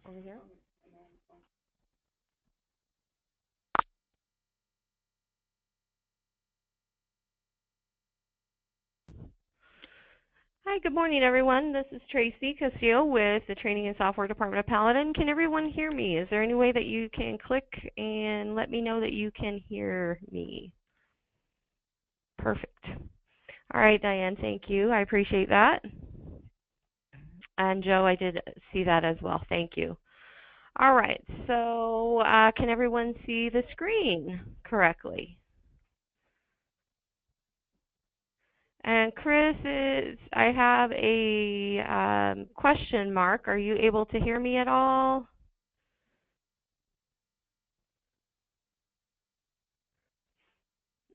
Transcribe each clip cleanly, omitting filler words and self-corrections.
Over here. Hi, good morning, everyone. This is Tracy Castillo with the Training and Software Department of Paladin. Can everyone hear me? Is there any way that you can click and let me know that you can hear me? Perfect. All right, Diane, thank you. I appreciate that. And Joe, I did see that as well. Thank you. All right, so can everyone see the screen correctly? And Chris, I have a question mark. Are you able to hear me at all?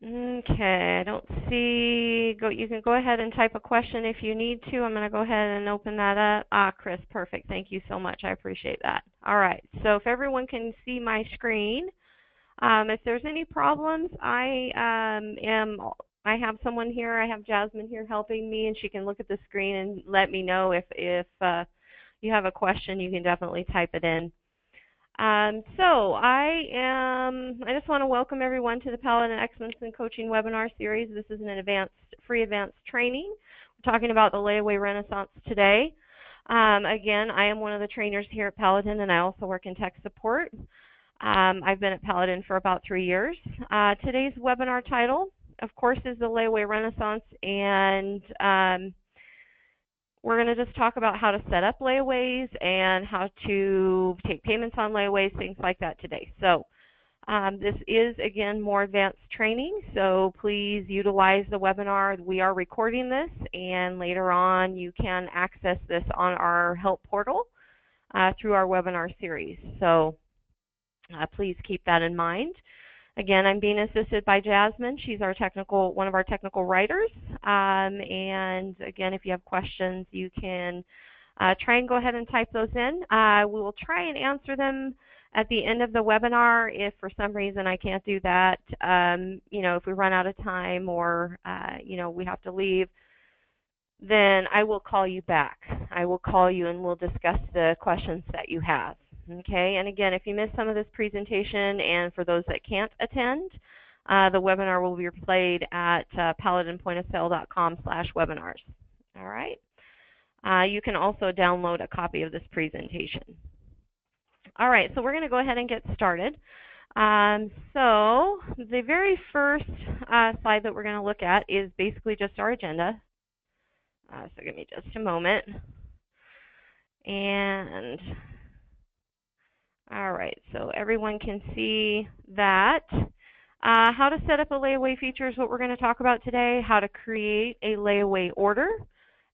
Okay, I don't see. You can go ahead and type a question if you need to. I'm going to go ahead and open that up. Chris, perfect. Thank you so much. I appreciate that. All right, so if everyone can see my screen, if there's any problems, I have someone here. I have Jasmine here helping me, and she can look at the screen and let me know if you have a question. You can definitely type it in. So I just want to welcome everyone to the Paladin Excellence in Coaching webinar series. This is an free advanced training. We're talking about the Layaway Renaissance today. Again, I am one of the trainers here at Paladin, and I also work in tech support. I've been at Paladin for about 3 years. Today's webinar title, of course, is the Layaway Renaissance, and we're going to just talk about how to set up layaways and how to take payments on layaways, things like that today. So this is, again, more advanced training, so please utilize the webinar. We are recording this, and later on you can access this on our help portal through our webinar series. So please keep that in mind. Again, I'm being assisted by Jasmine. She's one of our technical writers. And again, if you have questions, you can try and go ahead and type those in. We will try and answer them at the end of the webinar. If for some reason I can't do that, if we run out of time or we have to leave, then I will call you back. I will call you and we'll discuss the questions that you have. Okay, and again, if you missed some of this presentation, and for those that can't attend, the webinar will be replayed at paladinpointofsale.com/webinars. All right. You can also download a copy of this presentation. All right, so we're going to go ahead and get started. So the very first slide that we're going to look at is basically just our agenda. So give me just a moment. And all right, so everyone can see that. How to set up a layaway feature is what we're going to talk about today. How to create a layaway order,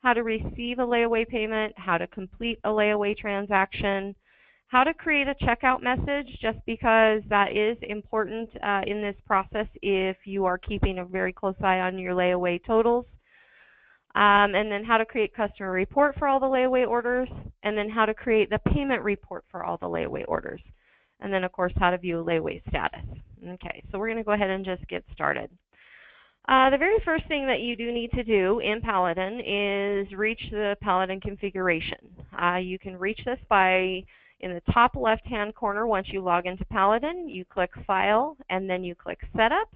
how to receive a layaway payment, how to complete a layaway transaction, how to create a checkout message, just because that is important in this process if you are keeping a very close eye on your layaway totals. And then how to create customer report for all the layaway orders, and then how to create the payment report for all the layaway orders. And then, of course, how to view a layaway status. Okay, so we're going to go ahead and just get started. The very first thing that you do need to do in Paladin is reach the Paladin configuration. You can reach this by, in the top left-hand corner, once you log into Paladin, you click File, and then you click Setup.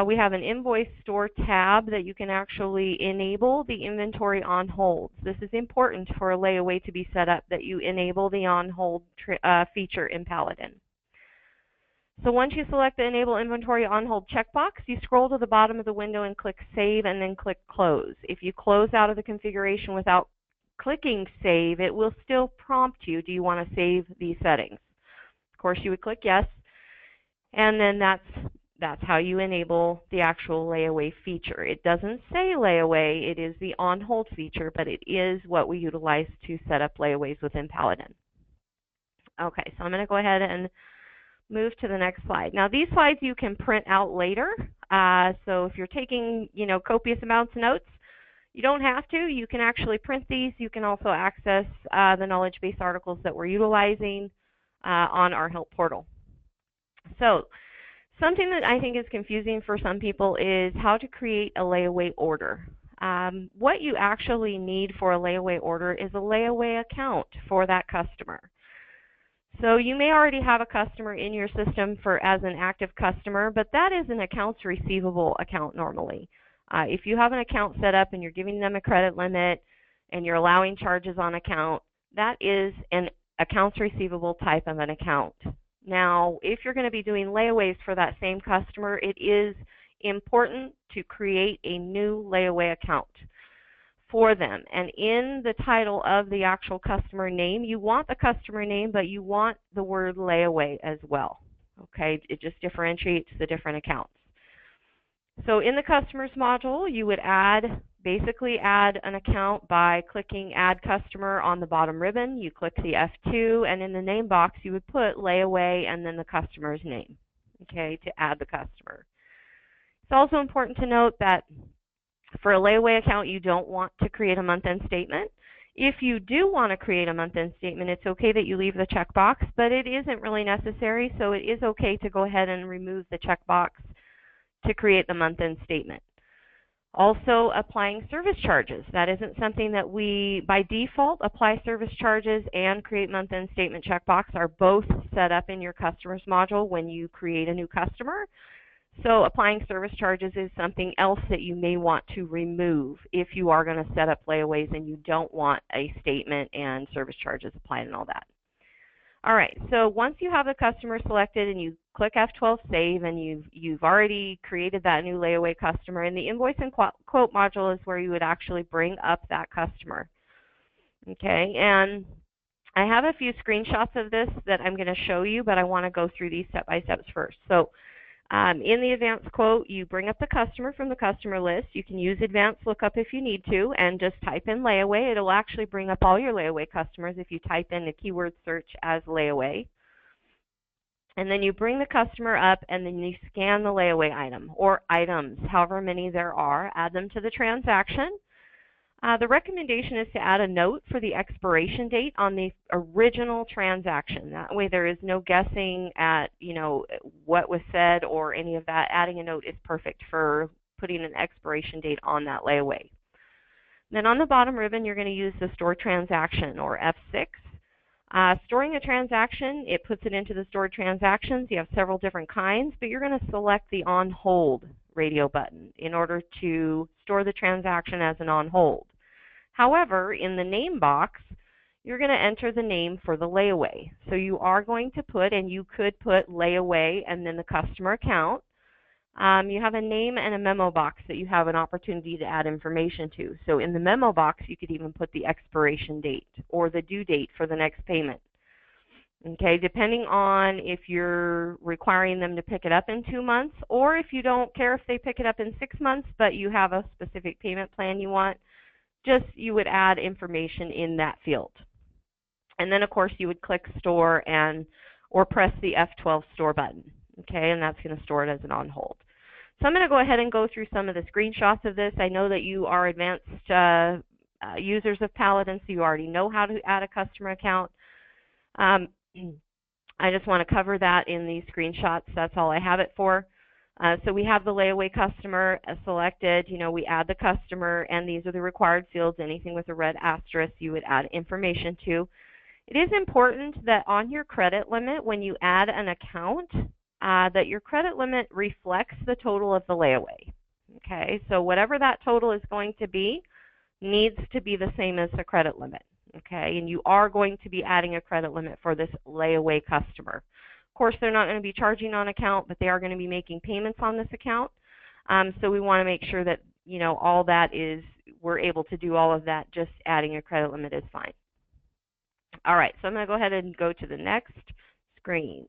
We have an invoice store tab that you can actually enable the inventory on hold. This is important for a layaway to be set up, that you enable the on hold feature in Paladin. So once you select the Enable Inventory on Hold checkbox, you scroll to the bottom of the window and click Save, and then click Close. If you close out of the configuration without clicking Save, it will still prompt you, do you want to save these settings? Of course, you would click Yes, and then that's how you enable the actual layaway feature. It doesn't say layaway, it is the on-hold feature, but it is what we utilize to set up layaways within Paladin. Okay, so I'm going to go ahead and move to the next slide. Now, these slides you can print out later. So if you're taking, copious amounts of notes, you don't have to. You can actually print these. You can also access the knowledge base articles that we're utilizing on our help portal. So something that I think is confusing for some people is how to create a layaway order. what you actually need for a layaway order is a layaway account for that customer. So you may already have a customer in your system as an active customer, but that is an accounts receivable account normally. If you have an account set up and you're giving them a credit limit and you're allowing charges on account, that is an accounts receivable type of an account. Now, if you're going to be doing layaways for that same customer, it is important to create a new layaway account for them. And in the title of the actual customer name, you want the customer name, but you want the word layaway as well. Okay, it just differentiates the different accounts. So in the customers module, you would basically add an account by clicking add customer on the bottom ribbon. You click the F2, and in the name box, you would put layaway and then the customer's name, okay, to add the customer. It's also important to note that for a layaway account, you don't want to create a month-end statement. If you do want to create a month-end statement, it's okay that you leave the checkbox, but it isn't really necessary, so it is okay to go ahead and remove the checkbox to create the month-end statement. Also, applying service charges. That isn't something that we, by default, apply service charges and create month-end statement checkbox are both set up in your customers module when you create a new customer. So applying service charges is something else that you may want to remove if you are going to set up layaways and you don't want a statement and service charges applied and all that. All right, so once you have the customer selected and you click F12 Save and you've already created that new layaway customer, in the invoice and quote module is where you would actually bring up that customer. Okay, and I have a few screenshots of this that I'm going to show you, but I want to go through these step-by-steps first. So in the advanced quote, you bring up the customer from the customer list. You can use advanced lookup if you need to and just type in layaway. It'll actually bring up all your layaway customers if you type in the keyword search as layaway. And then you bring the customer up and then you scan the layaway item or items, however many there are, add them to the transaction. The recommendation is to add a note for the expiration date on the original transaction. That way there is no guessing at, what was said or any of that. Adding a note is perfect for putting an expiration date on that layaway. Then on the bottom ribbon, you're going to use the store transaction or F6. Storing a transaction, it puts it into the stored transactions. You have several different kinds, but you're going to select the on hold radio button in order to store the transaction as an on hold. However, in the name box, you're going to enter the name for the layaway. So you are going to put, and you could put layaway and then the customer account. You have a name and a memo box that you have an opportunity to add information to. So in the memo box, you could even put the expiration date or the due date for the next payment. Okay, depending on if you're requiring them to pick it up in 2 months, or if you don't care if they pick it up in 6 months, but you have a specific payment plan you want, you would add information in that field. And then, of course, you would click Store or press the F12 Store button. Okay, and that's going to store it as an on hold. So I'm going to go ahead and go through some of the screenshots of this. I know that you are advanced users of Paladin, so you already know how to add a customer account. I just want to cover that in these screenshots. That's all I have it for. So we have the layaway customer selected. We add the customer, and these are the required fields. Anything with a red asterisk, you would add information to. It is important that on your credit limit, when you add an account, that your credit limit reflects the total of the layaway. Okay, so whatever that total is going to be needs to be the same as the credit limit. Okay, and you are going to be adding a credit limit for this layaway customer. Of course, they're not going to be charging on account, but they are going to be making payments on this account. So we want to make sure that, all that we're able to do all of that. Just adding a credit limit is fine. All right, so I'm going to go ahead and go to the next screen.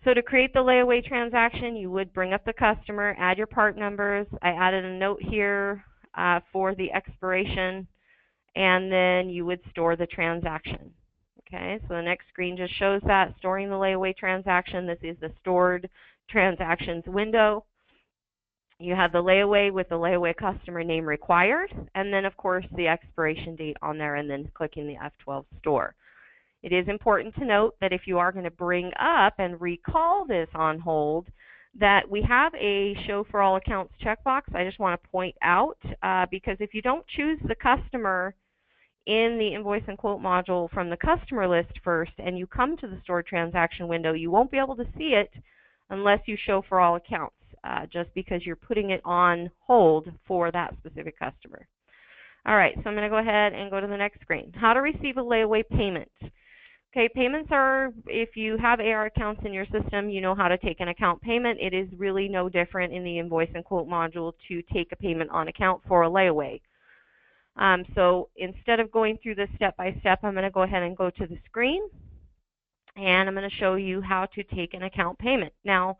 So to create the layaway transaction, you would bring up the customer, add your part numbers. I added a note here for the expiration, and then you would store the transaction. Okay, so the next screen just shows that, storing the layaway transaction. This is the stored transactions window. You have the layaway with the layaway customer name required, and then, of course, the expiration date on there, and then clicking the F12 store. It is important to note that if you are going to bring up and recall this on hold, that we have a show for all accounts checkbox. I just want to point out because if you don't choose the customer in the invoice and quote module from the customer list first and you come to the stored transaction window, you won't be able to see it unless you show for all accounts, just because you're putting it on hold for that specific customer. All right, so I'm going to go ahead and go to the next screen. How to receive a layaway payment. Okay, payments are, if you have AR accounts in your system, you know how to take an account payment. It is really no different in the invoice and quote module to take a payment on account for a layaway. So instead of going through this step by step, I'm going to go ahead and go to the screen, and I'm going to show you how to take an account payment. Now,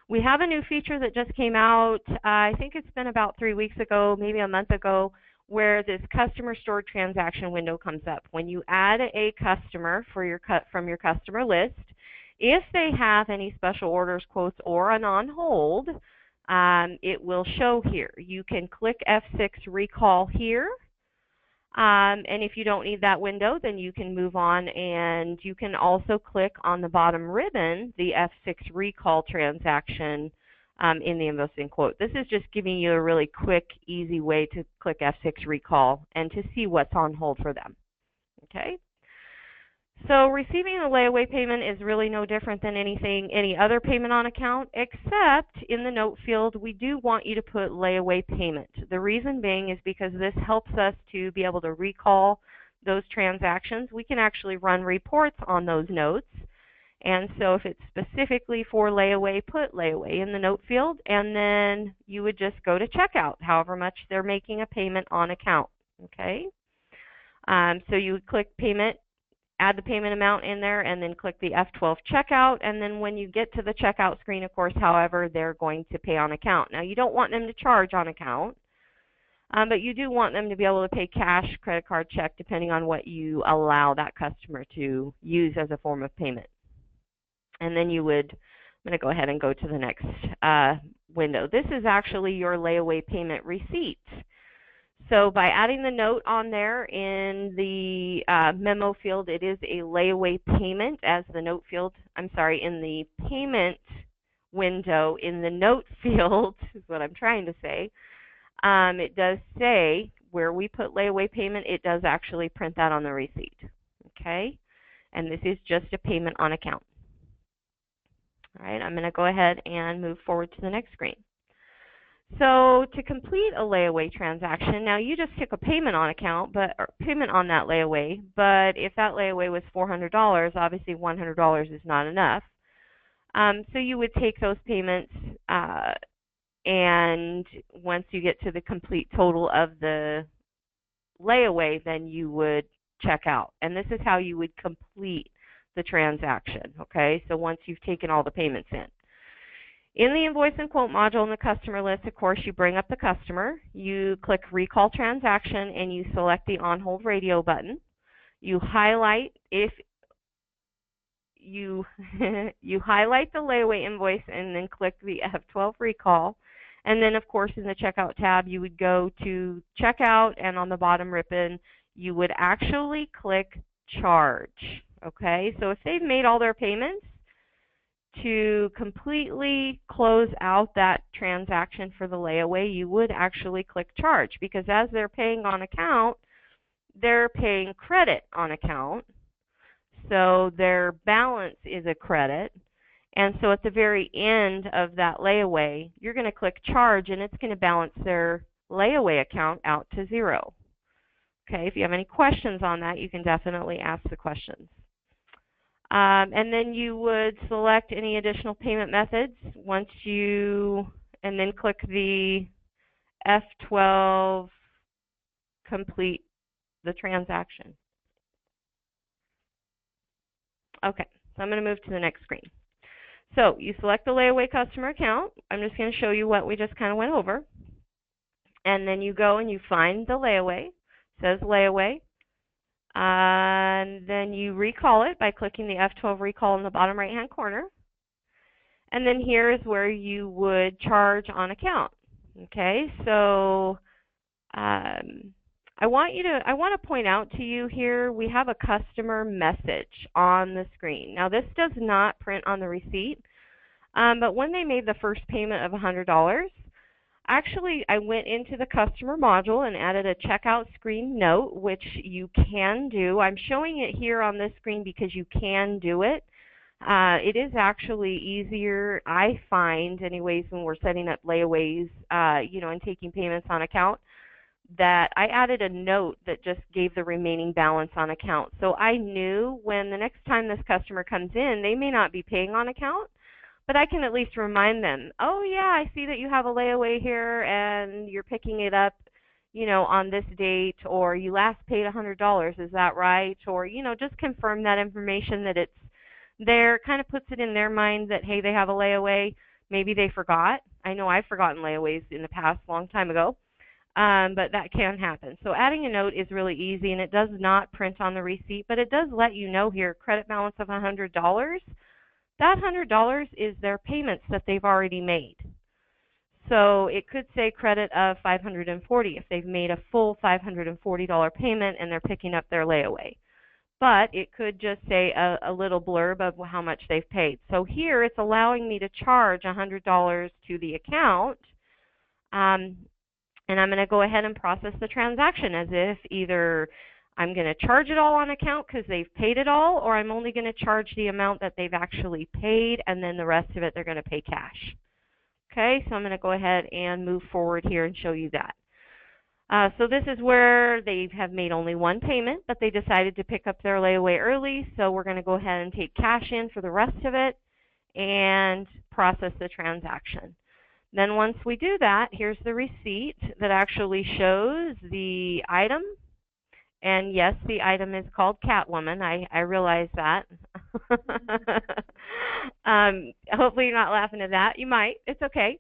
we have a new feature that just came out, I think it's been about 3 weeks ago, maybe a month ago, where this customer stored transaction window comes up. When you add a customer from your customer list, if they have any special orders, quotes, or an on hold, it will show here. You can click F6 recall here. And if you don't need that window, then you can move on, and you can also click on the bottom ribbon, the F6 recall transaction in the invoice and quote. This is just giving you a really quick, easy way to click F6 recall and to see what's on hold for them. Okay? So receiving a layaway payment is really no different than any other payment on account, except in the note field, we do want you to put layaway payment. The reason being is because this helps us to be able to recall those transactions. We can actually run reports on those notes. And so if it's specifically for layaway, put layaway in the note field, and then you would just go to checkout, however much they're making a payment on account. Okay? So you would click payment, add the payment amount in there, and then click the F12 checkout. And then when you get to the checkout screen, of course, however, they're going to pay on account. Now, you don't want them to charge on account, but you do want them to be able to pay cash, credit card, check, depending on what you allow that customer to use as a form of payment. And then you would, I'm going to go ahead and go to the next window. This is actually your layaway payment receipt. So by adding the note on there in the memo field, it is a layaway payment as the note field, in the payment window in the note field is what I'm trying to say. It does say where we put layaway payment, it does actually print that on the receipt. Okay? And this is just a payment on account. All right, I'm going to go ahead and move forward to the next screen. So to complete a layaway transaction, now you just took a payment on account, or payment on that layaway, but if that layaway was $400, obviously $100 is not enough. So you would take those payments, and once you get to the complete total of the layaway, then you would check out. And this is how you would complete the transaction, okay? So once you've taken all the payments in. In the invoice and quote module in the customer list, of course, you bring up the customer, you click recall transaction, and you select the on hold radio button. You highlight you highlight the layaway invoice and then click the F12 recall. And then, of course, in the checkout tab, you would go to checkout, and on the bottom ribbon, you would actually click charge. Okay, so if they've made all their payments, to completely close out that transaction for the layaway, you would actually click charge, because as they're paying on account, they're paying credit on account. So their balance is a credit. And so at the very end of that layaway, you're going to click charge, and it's going to balance their layaway account out to 0. Okay, if you have any questions on that, you can definitely ask the questions. And then you would select any additional payment methods and then click the F12 complete the transaction. Okay, so I'm going to move to the next screen. So you select the layaway customer account. I'm just going to show you what we just kind of went over. And then you go and you find the layaway. It says layaway. And then you recall it by clicking the F12 recall in the bottom right-hand corner. And then here is where you would charge on account. Okay, so I want to point out to you here, we have a customer message on the screen. Now, this does not print on the receipt. But when they made the first payment of $100, actually, I went into the customer module and added a checkout screen note, which you can do. I'm showing it here on this screen because you can do it. It is actually easier, I find, anyways, when we're setting up layaways, and taking payments on account, that I added a note that just gave the remaining balance on account. So I knew when the next time this customer comes in, they may not be paying on account, but I can at least remind them, oh yeah, I see that you have a layaway here and you're picking it up, on this date, or you last paid $100, is that right? Or, just confirm that information that it's there, kind of puts it in their mind that, hey, they have a layaway. Maybe they forgot. I know I've forgotten layaways in the past, long time ago, but that can happen. So adding a note is really easy, and it does not print on the receipt, but it does let you know here, credit balance of $100. That $100 is their payments that they've already made. So it could say credit of $540 if they've made a full $540 payment and they're picking up their layaway. But it could just say a little blurb of how much they've paid. So here it's allowing me to charge $100 to the account, and I'm going to go ahead and process the transaction as if either I'm going to charge it all on account because they've paid it all, or I'm only going to charge the amount that they've actually paid, and then the rest of it they're going to pay cash. Okay, so I'm going to go ahead and move forward here and show you that. So this is where they have made only one payment, but they decided to pick up their layaway early, so we're going to go ahead and take cash in for the rest of it and process the transaction. Then once we do that, here's the receipt that actually shows the item. And yes, the item is called Catwoman. I realize that. Hopefully you're not laughing at that. You might. It's okay.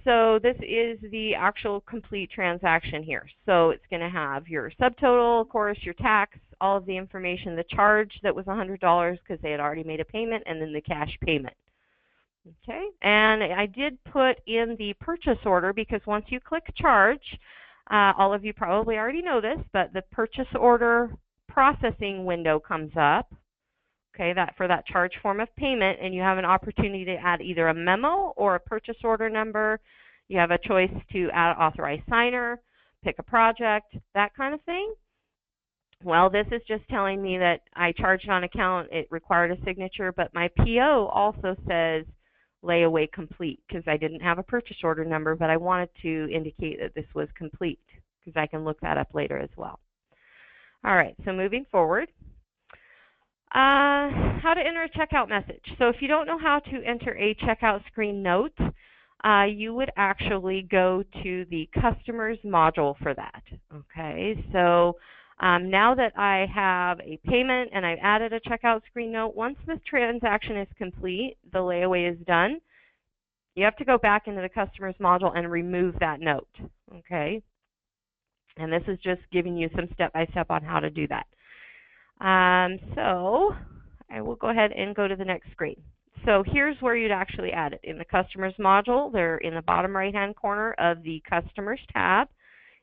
So this is the actual complete transaction here. So it's going to have your subtotal, of course, your tax, all of the information, the charge that was $100 because they had already made a payment, and then the cash payment. Okay, and I did put in the purchase order because once you click charge, all of you probably already know this, but the purchase order processing window comes up. Okay, that for that charge form of payment, and you have an opportunity to add either a memo or a purchase order number. You have a choice to add authorized signer, pick a project, that kind of thing. Well, this is just telling me that I charged on account, it required a signature, but my PO also says layaway complete because I didn't have a purchase order number, but I wanted to indicate that this was complete because I can look that up later as well. All right, so moving forward. How to enter a checkout message. So if you don't know how to enter a checkout screen note, you would actually go to the customers module for that. Okay, so now that I have a payment and I've added a checkout screen note, once this transaction is complete, the layaway is done, you have to go back into the customers module and remove that note. Okay, and this is just giving you some step-by-step on how to do that. So I will go ahead and go to the next screen. So here's where you'd actually add it. In the Customers module, they're in the bottom right-hand corner of the Customers tab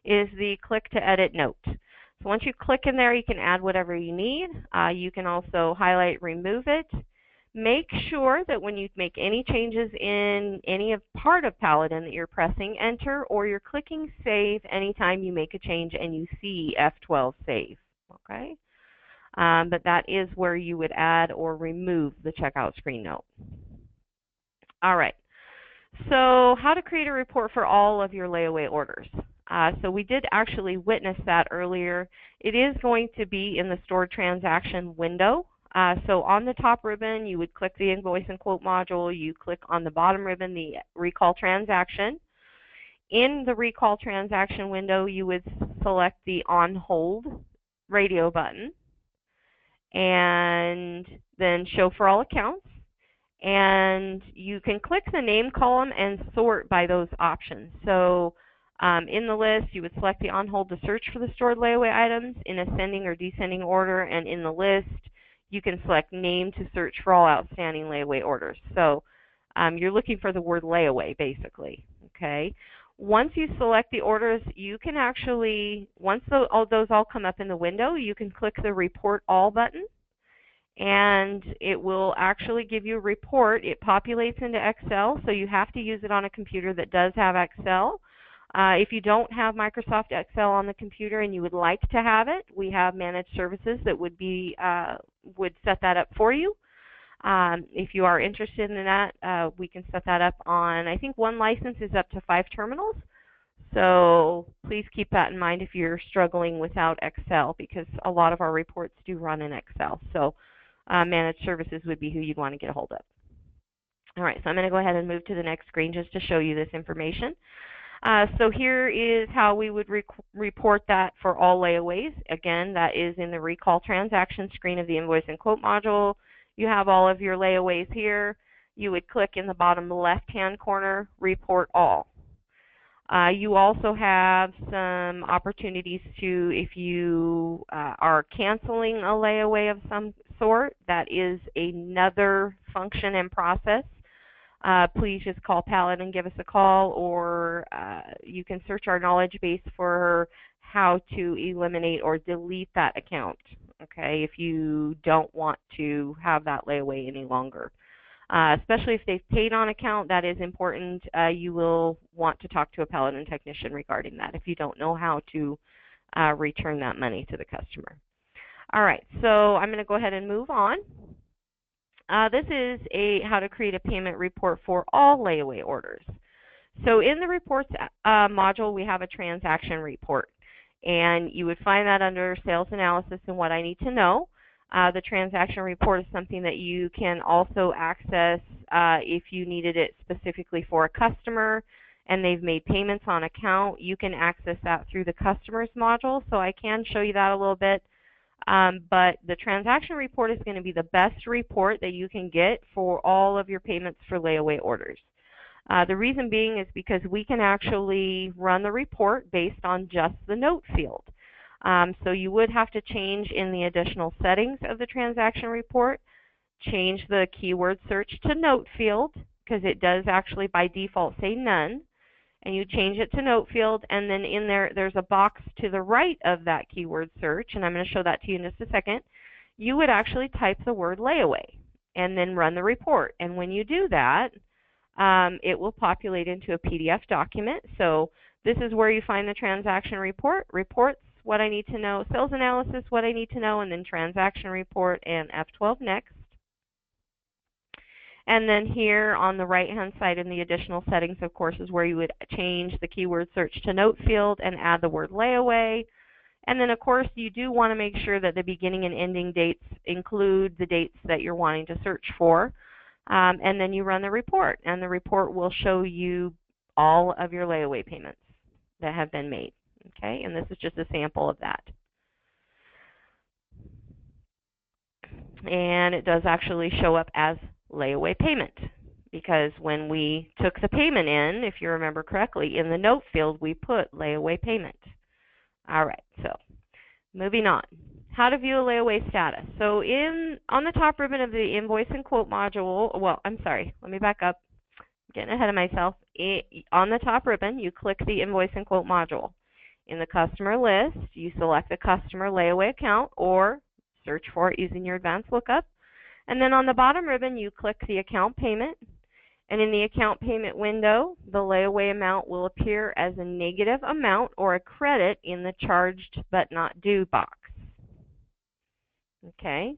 is the Click to Edit Note. So once you click in there, you can add whatever you need. You can also highlight, remove it. Make sure that when you make any changes in any part of Paladin that you're pressing Enter or you're clicking Save anytime you make a change and you see F12 Save. Okay? But that is where you would add or remove the checkout screen note. All right, so how to create a report for all of your layaway orders. So we did actually witness that earlier. It is going to be in the stored transaction window. So on the top ribbon, you would click the invoice and quote module. You click on the bottom ribbon, the recall transaction. In the recall transaction window, you would select the on hold radio button, and then show for all accounts, and you can click the name column and sort by those options. So in the list, you would select the on hold to search for the stored layaway items in ascending or descending order, and in the list, you can select name to search for all outstanding layaway orders. So you're looking for the word layaway, basically. Okay. Once you select the orders, you can actually, once those all come up in the window, you can click the Report All button, and it will actually give you a report. It populates into Excel, so you have to use it on a computer that does have Excel. If you don't have Microsoft Excel on the computer and you would like to have it, we have managed services that would set that up for you. If you are interested in that, we can set that up on, I think one license is up to 5 terminals. So please keep that in mind if you're struggling without Excel, because a lot of our reports do run in Excel. So managed services would be who you'd want to get a hold of. All right, so I'm going to go ahead and move to the next screen just to show you this information. So here is how we would report that for all layaways. Again, that is in the recall transaction screen of the invoice and quote module. You have all of your layaways here. You would click in the bottom left-hand corner, report all. You also have some opportunities to, if you are canceling a layaway of some sort, that is another function and process. Please just call Paladin and give us a call, or you can search our knowledge base for how to eliminate or delete that account, okay, if you don't want to have that layaway any longer. Especially if they've paid on account, that is important. You will want to talk to a Paladin technician regarding that if you don't know how to return that money to the customer. All right, so I'm going to go ahead and move on. This is how to create a payment report for all layaway orders. So in the reports module, we have a transaction report, and you would find that under sales analysis and what I need to know. The transaction report is something that you can also access if you needed it specifically for a customer and they've made payments on account. You can access that through the customers module, so I can show you that a little bit. But the transaction report is going to be the best report that you can get for all of your payments for layaway orders. The reason being is because we can actually run the report based on just the note field. So you would have to change in the additional settings of the transaction report, change the keyword search to note field, because it does actually by default say none, and you change it to note field, and then in there's a box to the right of that keyword search, and I'm going to show that to you in just a second. You would actually type the word layaway and then run the report, and when you do that, it will populate into a PDF document. So this is where you find the transaction report, reports, what I need to know, sales analysis, what I need to know, and then transaction report and F12 next. And then here on the right-hand side in the additional settings, of course, is where you would change the keyword search to note field and add the word layaway. And then, of course, you do want to make sure that the beginning and ending dates include the dates that you're wanting to search for. And then you run the report, and the report will show you all of your layaway payments that have been made. Okay, and this is just a sample of that. And it does actually show up as layaway payment, because when we took the payment in, if you remember correctly, in the note field we put layaway payment. All right, so moving on. How to view a layaway status. So on the top ribbon of the invoice and quote module, well, I'm sorry, let me back up. I'm getting ahead of myself. On the top ribbon, you click the invoice and quote module. In the customer list, you select the customer layaway account or search for it using your advanced lookup. And then on the bottom ribbon, you click the account payment. And in the account payment window, the layaway amount will appear as a negative amount or a credit in the charged but not due box. Okay.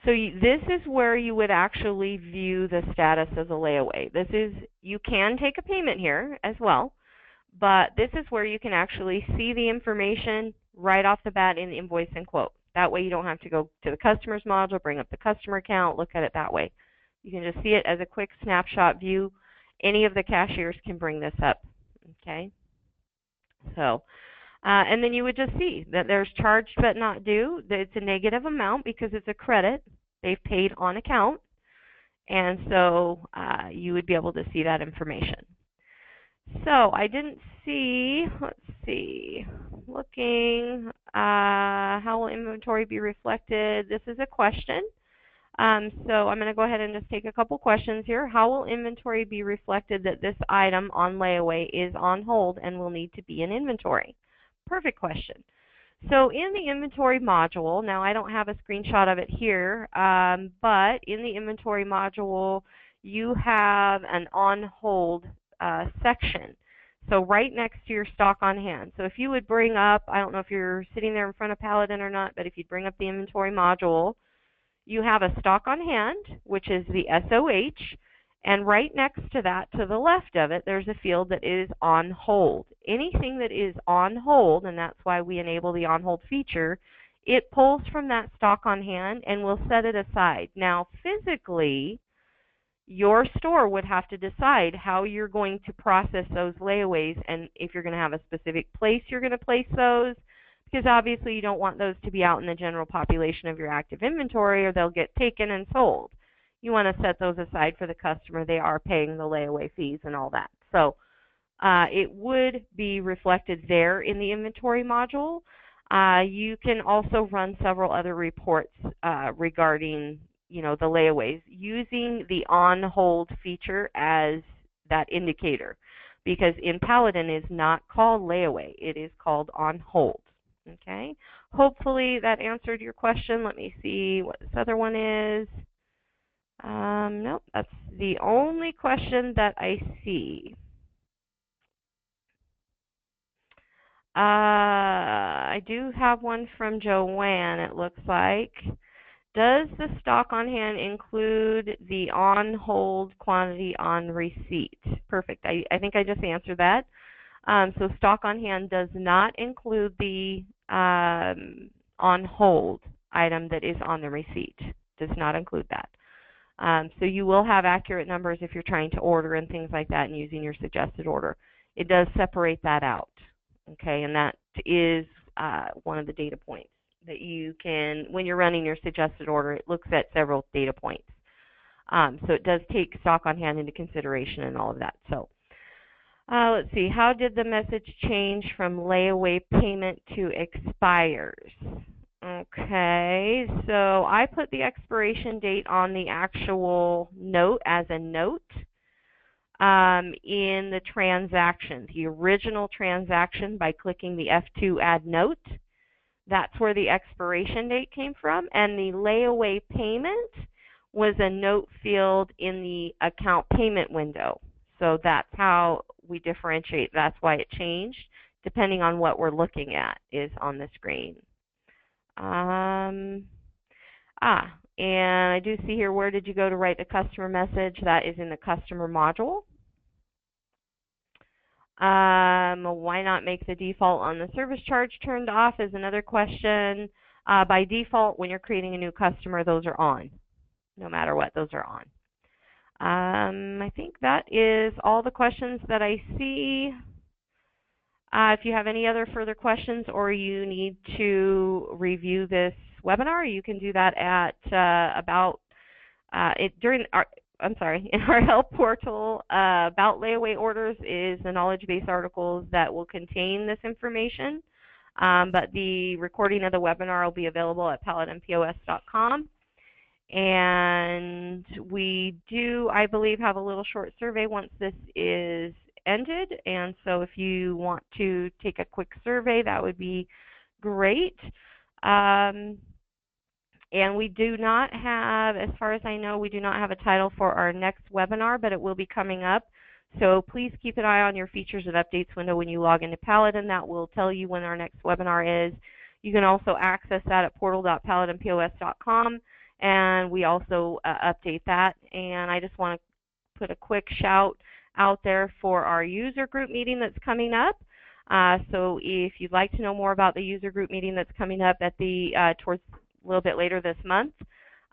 So this is where you would actually view the status of the layaway. You can take a payment here as well, but this is where you can actually see the information right off the bat in the invoice and quote. That way you don't have to go to the customers module, bring up the customer account, look at it that way. You can just see it as a quick snapshot view. Any of the cashiers can bring this up. Okay. So, and then you would just see that there's charged but not due. That it's a negative amount because it's a credit. They've paid on account. And so you would be able to see that information. So I didn't see, let's see, looking, how will inventory be reflected? This is a question. So I'm going to go ahead and just take a couple questions here. How will inventory be reflected that this item on layaway is on hold and will need to be in inventory? Perfect question. So in the inventory module, now I don't have a screenshot of it here, but in the inventory module, you have an on hold section. So right next to your stock on hand. So if you would bring up, I don't know if you're sitting there in front of Paladin or not, but if you'd bring up the inventory module, you have a stock on hand, which is the SOH, and right next to that, to the left of it, there's a field that is on hold. Anything that is on hold, and that's why we enable the on hold feature, it pulls from that stock on hand and will set it aside. Now, physically, your store would have to decide how you're going to process those layaways and if you're going to have a specific place you're going to place those, because obviously you don't want those to be out in the general population of your active inventory or they'll get taken and sold. You want to set those aside for the customer. They are paying the layaway fees and all that. So it would be reflected there in the inventory module. You can also run several other reports regarding the layaways using the on hold feature as that indicator, because in Paladin is not called layaway, it is called on hold. Okay, hopefully that answered your question. Let me see what this other one is. Nope, that's the only question that I see. I do have one from Joanne, it looks like. Does the stock on hand include the on hold quantity on receipt? Perfect. I think I just answered that. So stock on hand does not include the on hold item that is on the receipt. Does not include that. So you will have accurate numbers if you're trying to order and things like that and using your suggested order. It does separate that out. Okay, and that is one of the data points that you can, when you're running your suggested order, it looks at several data points. So it does take stock on hand into consideration and all of that. So let's see, how did the message change from layaway payment to expires? Okay, so I put the expiration date on the actual note as a note in the transaction, the original transaction, by clicking the F2 Add Note. That's where the expiration date came from, and the layaway payment was a note field in the account payment window. So that's how we differentiate. That's why it changed, depending on what we're looking at is on the screen. And I do see here, where did you go to write the customer message? That is in the customer module. Why not make the default on the service charge turned off is another question. By default, when you're creating a new customer, those are on. No matter what, those are on. I think that is all the questions that I see. If you have any other further questions or you need to review this webinar, you can do that at in our help portal. About layaway orders is the knowledge base articles that will contain this information. But the recording of the webinar will be available at paladinpos.com. And we do, I believe, have a little short survey once this is ended. And so if you want to take a quick survey, that would be great. And we do not have, as far as I know, we do not have a title for our next webinar, but it will be coming up. So please keep an eye on your features and updates window when you log into Paladin. That will tell you when our next webinar is. You can also access that at portal.paladinpos.com, and we also update that. And I just want to put a quick shout out there for our user group meeting that's coming up. So if you'd like to know more about the user group meeting that's coming up at the towards a little bit later this month,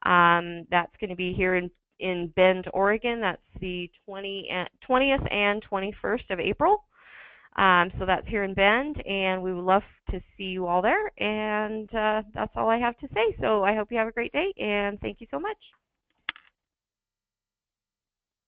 that's going to be here in Bend, Oregon. That's the 20th and 21st of April. So that's here in Bend, and we would love to see you all there. And that's all I have to say. So I hope you have a great day, and thank you so much.